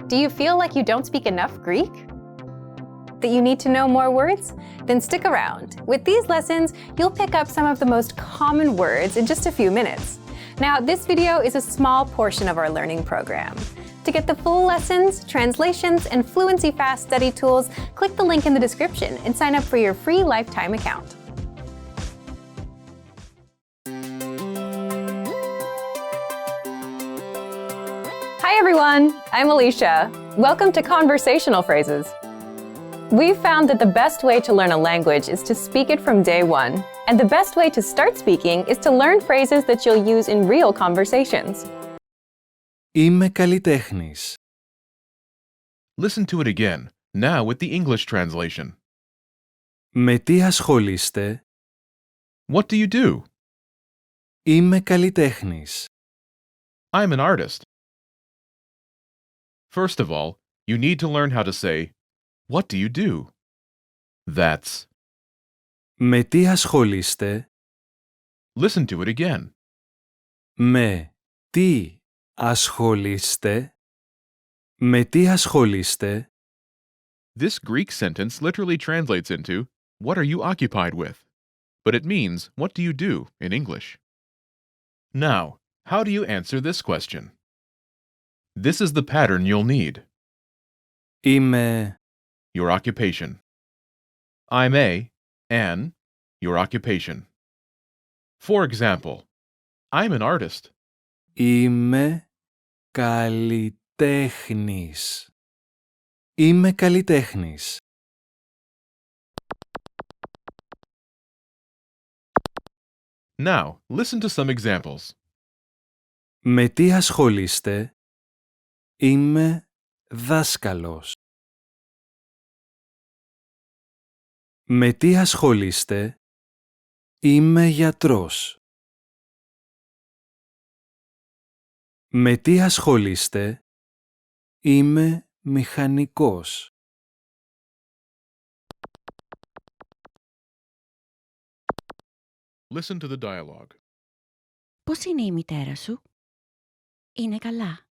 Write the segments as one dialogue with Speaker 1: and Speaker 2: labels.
Speaker 1: Do you feel like you don't speak enough Greek? That you need to know more words? Then stick around. With these lessons, you'll pick up some of the most common words in just a few minutes. Now, this video is a small portion of our learning program. To get the full lessons, translations, and Fluency Fast study tools, click the link in the description and sign up for your free lifetime account. Hi everyone, I'm Alicia. Welcome to Conversational Phrases. We've found that the best way to learn a language is to speak it from day one. And the best way to start speaking is to learn phrases that you'll use in real conversations.
Speaker 2: Είμαι καλλιτέχνης.
Speaker 3: Listen to it again, now with the English translation.
Speaker 2: Με τι ασχολείστε?
Speaker 3: What do you do?
Speaker 2: Είμαι καλλιτέχνης.
Speaker 3: I'm an artist. First of all, you need to learn how to say, what do you do? That's.
Speaker 2: Με τι ασχολείστε?
Speaker 3: Listen to it again.
Speaker 2: Με τι ασχολείστε? Με τι ασχολείστε?
Speaker 3: This Greek sentence literally translates into, what are you occupied with? But it means, what do you do in English? Now, how do you answer this question? This is the pattern you'll need.
Speaker 2: Είμαι
Speaker 3: Your occupation. I'm an, your occupation. For example, I'm an artist.
Speaker 2: Είμαι καλλιτέχνης. Είμαι καλλιτέχνης.
Speaker 3: Now, listen to some examples.
Speaker 2: Με τι ασχολείστε? Είμαι δάσκαλος. Με τι ασχολείστε? Είμαι γιατρός. Με τι ασχολείστε? Είμαι μηχανικός.
Speaker 3: Listen to the dialogue.
Speaker 4: Πώς είναι η μητέρα σου? Είναι καλά.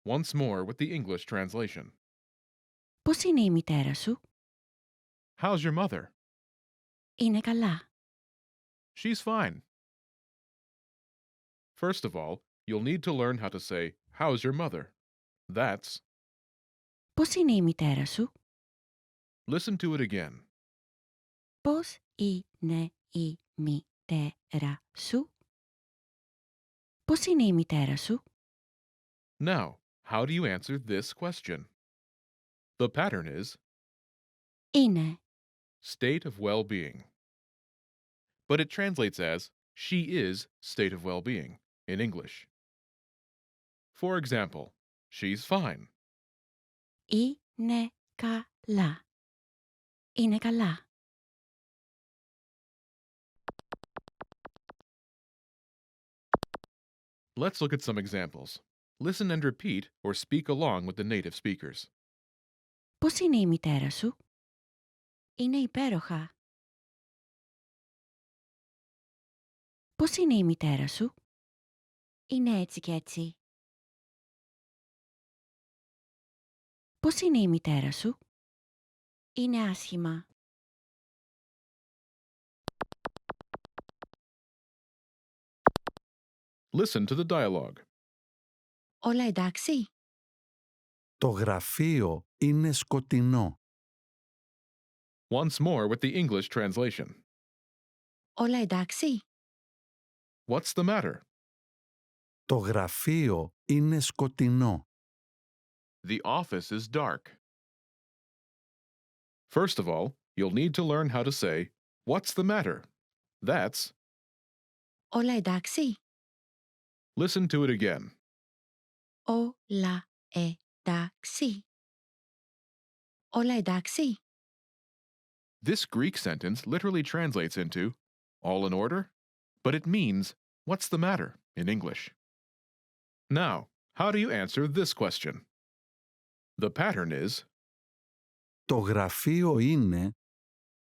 Speaker 3: Once more with the English translation.
Speaker 4: Πώς είναι η μητέρα σου?
Speaker 3: How's your mother?
Speaker 4: Είναι καλά.
Speaker 3: She's fine. First of all, you'll need to learn how to say, how's your mother? That's.
Speaker 4: Πώς είναι η μητέρα σου?
Speaker 3: Listen to it again.
Speaker 4: Πώς είναι η μητέρα σου? Πώς είναι η μητέρα σου?
Speaker 3: Now, how do you answer this question? The pattern is
Speaker 4: Είναι.
Speaker 3: state of well-being. But it translates as she is state of well-being in English. For example, she's fine.
Speaker 4: Είναι καλά. Είναι καλά.
Speaker 3: Let's look at some examples. Listen and repeat or speak along with the native speakers.
Speaker 4: Πώς είναι η μητέρα σου? Είναι υπέροχα. Πώς είναι η μητέρα σου? Είναι έτσι και έτσι. Πώς είναι η μητέρα σου? Είναι άσχημα.
Speaker 3: Listen to the dialogue.
Speaker 4: Όλα εντάξει?
Speaker 5: Το γραφείο είναι σκοτεινό.
Speaker 3: Once more with the English translation.
Speaker 4: Όλα εντάξει?
Speaker 3: What's the matter?
Speaker 5: Το γραφείο είναι σκοτεινό.
Speaker 3: The office is dark. First of all, you'll need to learn how to say, what's the matter? That's.
Speaker 4: Όλα εντάξει?
Speaker 3: Listen to it again.
Speaker 4: Όλα εντάξει? Όλα εντάξει?
Speaker 3: This Greek sentence literally translates into, all in order? But it means, what's the matter in English? Now, how do you answer this question? The pattern is
Speaker 5: Το γραφείο είναι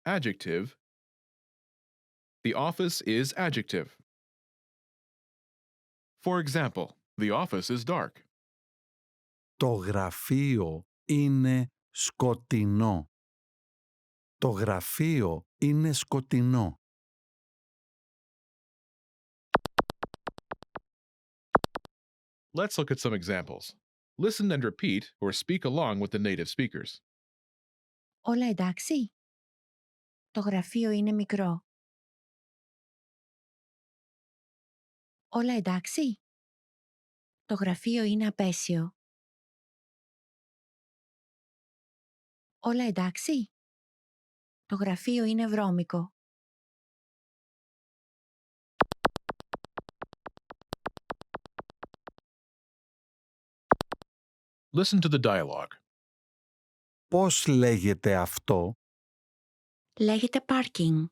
Speaker 3: adjective. The office is adjective. For example, the office is dark.
Speaker 5: Το γραφείο είναι σκοτεινό. Το γραφείο είναι σκοτεινό.
Speaker 3: Let's look at some examples. Listen and repeat or speak along with the native speakers.
Speaker 4: Όλα εντάξει? Το γραφείο είναι μικρό. Όλα εντάξει? Το γραφείο είναι απέσιο. Όλα εντάξει? Το γραφείο είναι βρώμικο.
Speaker 3: Listen to the dialogue.
Speaker 5: Πώς λέγεται αυτό?
Speaker 4: Λέγεται πάρκινγκ.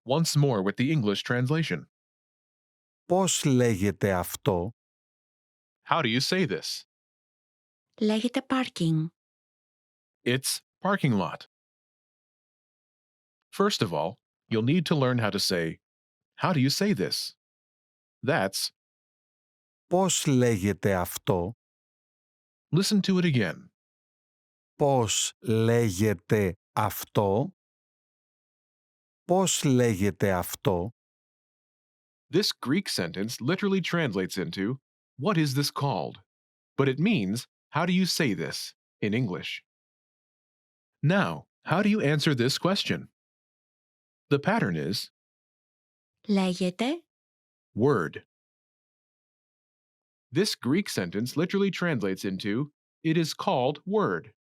Speaker 3: Once more with the English translation.
Speaker 5: Πώς λέγεται αυτό?
Speaker 3: How do you say this?
Speaker 4: Λέγεται πάρκινγκ.
Speaker 3: It's parking lot. First of all, you'll need to learn how to say, how do you say this? That's,
Speaker 5: Πώς λέγεται αυτό?
Speaker 3: listen to it again.
Speaker 5: Πώς λέγεται αυτό? Πώς λέγεται αυτό?
Speaker 3: This Greek sentence literally translates into, what is this called? But it means, how do you say this in English? Now, how do you answer this question? The pattern is
Speaker 4: Λέγεται
Speaker 3: word. This Greek sentence literally translates into, it is called word.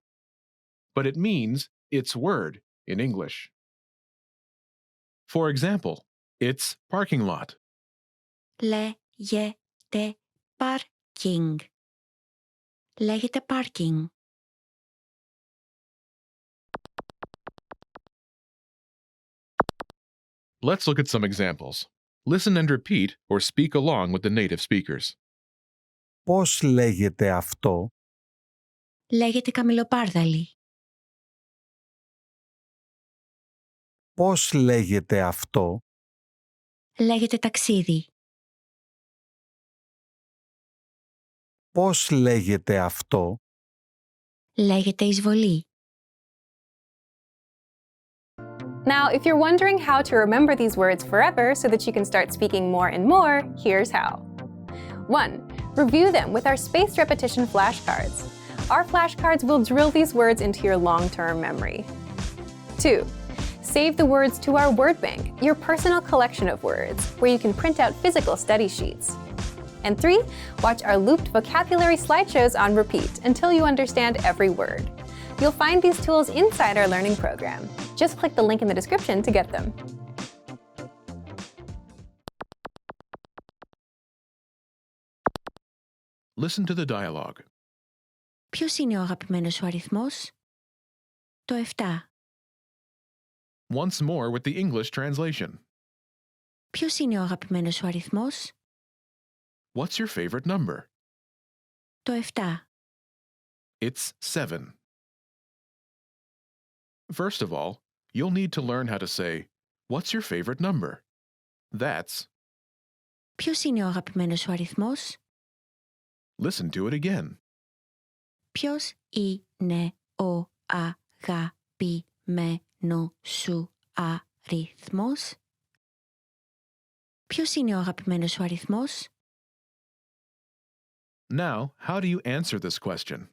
Speaker 3: But it means, it's word in English. For example, it's parking lot.
Speaker 4: λέγεται πάρκινγκ. Λέγεται πάρκινγκ.
Speaker 3: Let's look at some examples. Listen and repeat or speak along with the native speakers.
Speaker 5: Πώς λέγεται αυτό?
Speaker 4: Λέγεται καμιλοπάρδαλη.
Speaker 5: Πώς λέγεται αυτό?
Speaker 4: Λέγεται ταξίδι.
Speaker 5: Πώς λέγεται αυτό?
Speaker 4: Λέγεται εισβολή.
Speaker 1: Now, if you're wondering how to remember these words forever so that you can start speaking more and more, here's how. 1. Review them with our spaced repetition flashcards. Our flashcards will drill these words into your long-term memory. 2. Save the words to our word bank, your personal collection of words, where you can print out physical study sheets. And 3. Watch our looped vocabulary slideshows on repeat until you understand every word. You'll find these tools inside our learning program. Just click the link in the description to get them.
Speaker 3: Listen to the dialogue.
Speaker 4: Ποιος είναι ο αγαπημένος σου αριθμός? Το 7.
Speaker 3: Once more with the English translation.
Speaker 4: Ποιος είναι ο αγαπημένος σου αριθμός?
Speaker 3: What's your favorite number?
Speaker 4: Το 7.
Speaker 3: It's 7. First of all, you'll need to learn how to say, what's your favorite number? That's,
Speaker 4: Ποιος είναι ο αγαπημένος σου αριθμός?
Speaker 3: listen to it again.
Speaker 4: Ποιος είναι ο αγαπημένος σου αριθμός? Ποιος είναι ο αγαπημένος σου αριθμός?
Speaker 3: Now, how do you answer this question?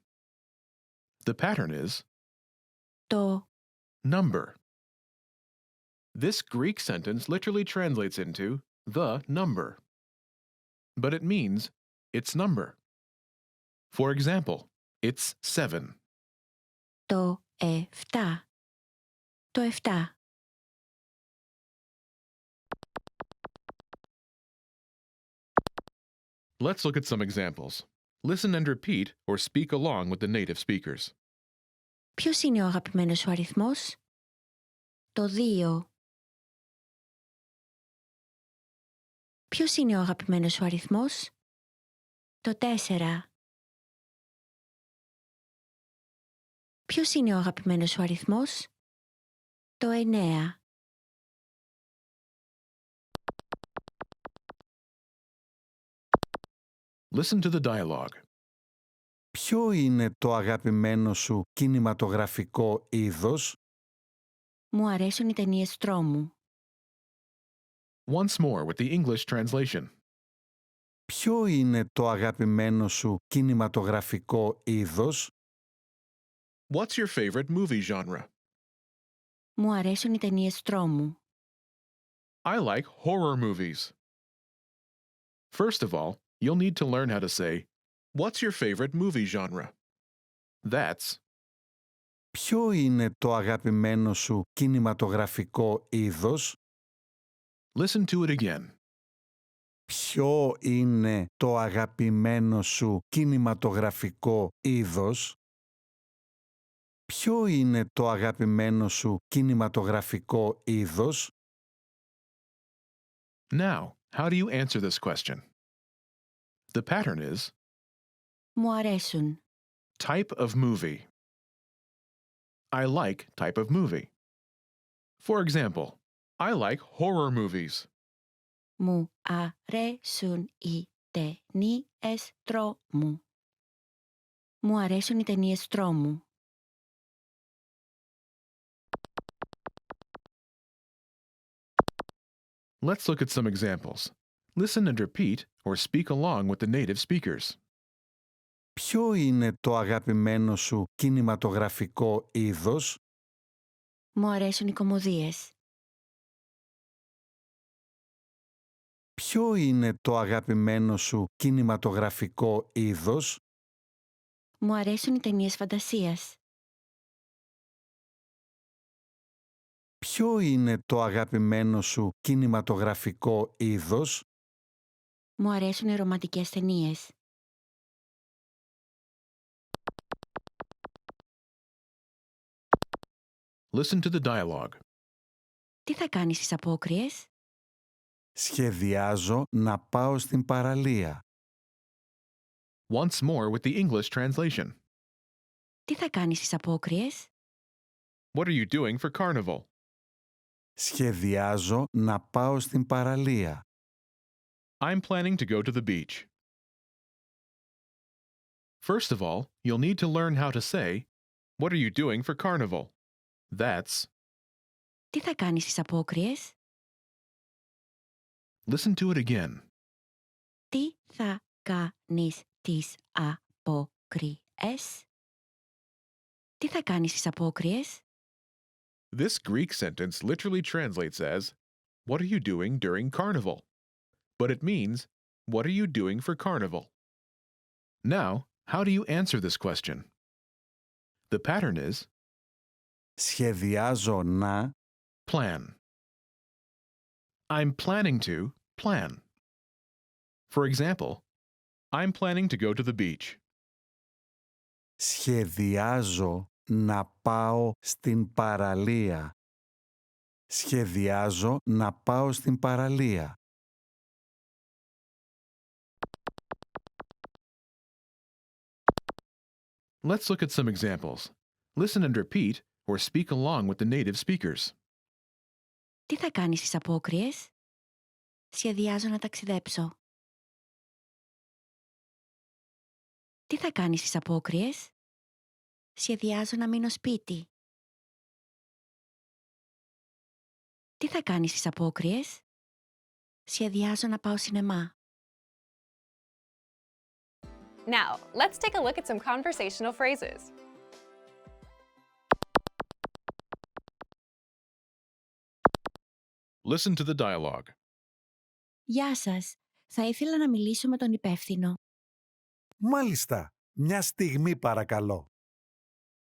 Speaker 3: The pattern is
Speaker 4: Το
Speaker 3: number. This Greek sentence literally translates into the number. But it means its number. For example, it's 7.
Speaker 4: Το 7. Το 7.
Speaker 3: Let's look at some examples. Listen and repeat or speak along with the native speakers.
Speaker 4: Ποιος είναι ο αγαπημένος σου αριθμός? Το 2. Ποιος είναι ο αγαπημένος σου αριθμός? Το 4. Ποιος είναι ο αγαπημένος σου αριθμός? Το 9.
Speaker 3: Listen to the dialogue.
Speaker 5: Ποιο είναι το αγαπημένο σου κινηματογραφικό είδος?
Speaker 4: Μου αρέσουν οι ταινίες τρόμου.
Speaker 3: Once more with the English translation.
Speaker 5: Ποιο είναι το αγαπημένο σου κινηματογραφικό είδος?
Speaker 3: What's your favorite movie genre?
Speaker 4: Μου αρέσουν οι ταινίες τρόμου.
Speaker 3: I like horror movies. First of all, you'll need to learn how to say, what's your favorite movie genre? That's,
Speaker 5: Ποιο είναι το αγαπημένο σου κινηματογραφικό είδος?
Speaker 3: listen to it again.
Speaker 5: Ποιο είναι το αγαπημένο σου κινηματογραφικό είδος? Ποιο είναι το αγαπημένο σου κινηματογραφικό είδος?
Speaker 3: Now, how do you answer this question? The pattern is
Speaker 4: Μου αρέσουν.
Speaker 3: type of movie. I like type of movie. For example, I like horror movies.
Speaker 4: Μου αρέσουν οι ταινίες τρόμου. Μου αρέσουν οι ταινίες τρόμου.
Speaker 3: Let's look at some examples. Listen and repeat or speak along with the native speakers.
Speaker 5: Ποιο είναι το αγαπημένο σου κινηματογραφικό είδος?
Speaker 4: Μου αρέσουν οι κωμωδίες.
Speaker 5: Ποιο είναι το αγαπημένο σου κινηματογραφικό είδος?
Speaker 4: Μου αρέσουν οι ταινίες φαντασίας.
Speaker 5: Ποιο είναι το αγαπημένο σου κινηματογραφικό είδος?
Speaker 4: Μου αρέσουν οι ρομαντικές ταινίες.
Speaker 3: Listen to the dialogue.
Speaker 4: Τι θα κάνεις στις απόκριες?
Speaker 5: Σχεδιάζω να πάω στην παραλία.
Speaker 3: Once more with the English translation.
Speaker 4: Τι θα κάνεις στις απόκριες?
Speaker 3: What are you doing for carnival?
Speaker 5: Σχεδιάζω να πάω στην παραλία.
Speaker 3: I'm planning to go to the beach. First of all, you'll need to learn how to say, what are you doing for carnival? That's,
Speaker 4: Τι θα κάνεις στις απόκριες?
Speaker 3: listen to it again.
Speaker 4: Τι θα κάνεις στις απόκριες? Τι θα κάνεις στις απόκριες?
Speaker 3: This Greek sentence literally translates as, what are you doing during carnival? But it means, what are you doing for carnival? Now, how do you answer this question? The pattern is
Speaker 5: Σχεδιάζω να...
Speaker 3: plan. I'm planning to plan. For example, I'm planning to go to the beach.
Speaker 5: Σχεδιάζω να πάω στην παραλία. Σχεδιάζω να πάω στην παραλία.
Speaker 3: Let's look at some examples. Listen and repeat or speak along with the native speakers.
Speaker 4: Τι θα κάνεις στις απόκριες? Σχεδιάζω να ταξιδέψω. Τι θα κάνεις στις απόκριες? Σχεδιάζω να μείνω σπίτι. Τι θα κάνεις στις απόκριες? Σχεδιάζω να πάω σινεμά.
Speaker 1: Now, let's take a look at some conversational phrases.
Speaker 3: Listen to the dialogue.
Speaker 4: Γεια σας. Θα ήθελα να μιλήσω με τον υπεύθυνο.
Speaker 5: Μάλιστα. Μια στιγμή παρακαλώ.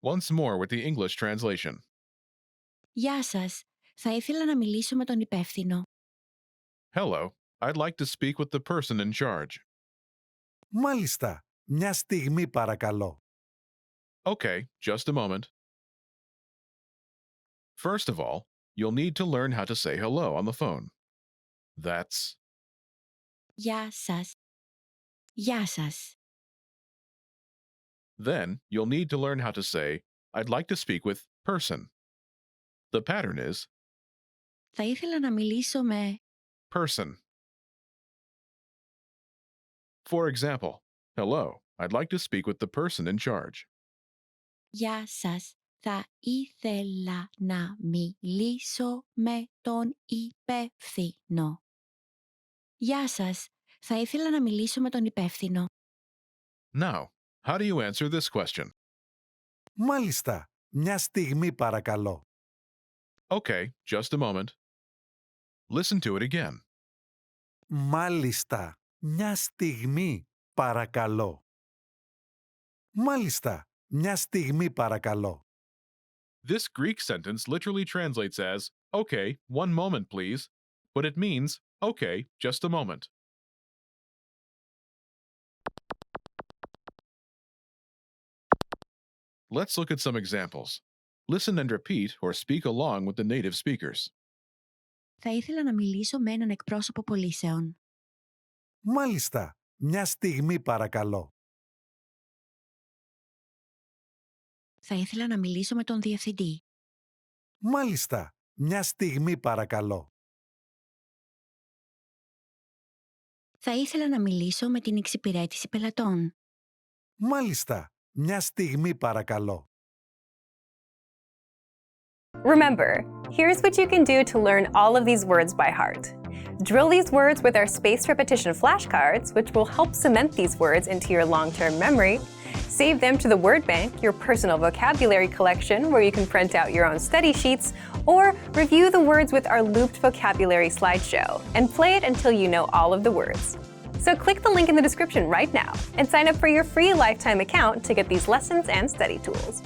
Speaker 3: Once more with the English translation.
Speaker 4: Γεια σας. Θα ήθελα να μιλήσω με τον υπεύθυνο.
Speaker 3: Hello, I'd like to speak with the person in charge.
Speaker 5: Μάλιστα. Μια στιγμή παρακαλώ.
Speaker 3: Okay, just a moment. First of all, you'll need to learn how to say hello on the phone. That's,
Speaker 4: Γεια σας. Γεια σας.
Speaker 3: then you'll need to learn how to say, I'd like to speak with person. The pattern is
Speaker 4: Θα ήθελα να μιλήσω με...
Speaker 3: person. For example, hello, I'd like to speak with the person in charge.
Speaker 4: Γεια σας. Θα ήθελα να μιλήσω με τον υπεύθυνο. Γεια σας. Θα ήθελα να μιλήσω με τον υπεύθυνο.
Speaker 3: Now, how do you answer this question?
Speaker 5: Μάλιστα. Μια στιγμή παρακαλώ.
Speaker 3: Okay, just a moment. Listen to it again.
Speaker 5: Μάλιστα. Μια στιγμή παρακαλώ. Μάλιστα. Μια στιγμή παρακαλώ.
Speaker 3: This Greek sentence literally translates as, okay, one moment please, but it means, okay, just a moment. Let's look at some examples. Listen and repeat or speak along with the native speakers.
Speaker 4: Θα ήθελα να μιλήσω με έναν εκπρόσωπο πωλήσεων.
Speaker 5: Μάλιστα. Μια στιγμή παρακαλώ.
Speaker 4: Θα ήθελα να μιλήσω με τον διευθυντή.
Speaker 5: Μάλιστα. Μια στιγμή παρακαλώ.
Speaker 4: Θα ήθελα να μιλήσω με την εξυπηρέτηση πελατών.
Speaker 5: Μάλιστα. Μια στιγμή παρακαλώ.
Speaker 1: Remember, here's what you can do to learn all of these words by heart. Drill these words with our spaced repetition flashcards, which will help cement these words into your long-term memory. Save them to the word bank, your personal vocabulary collection, where you can print out your own study sheets, or review the words with our looped vocabulary slideshow, and play it until you know all of the words. So click the link in the description right now and sign up for your free lifetime account to get these lessons and study tools.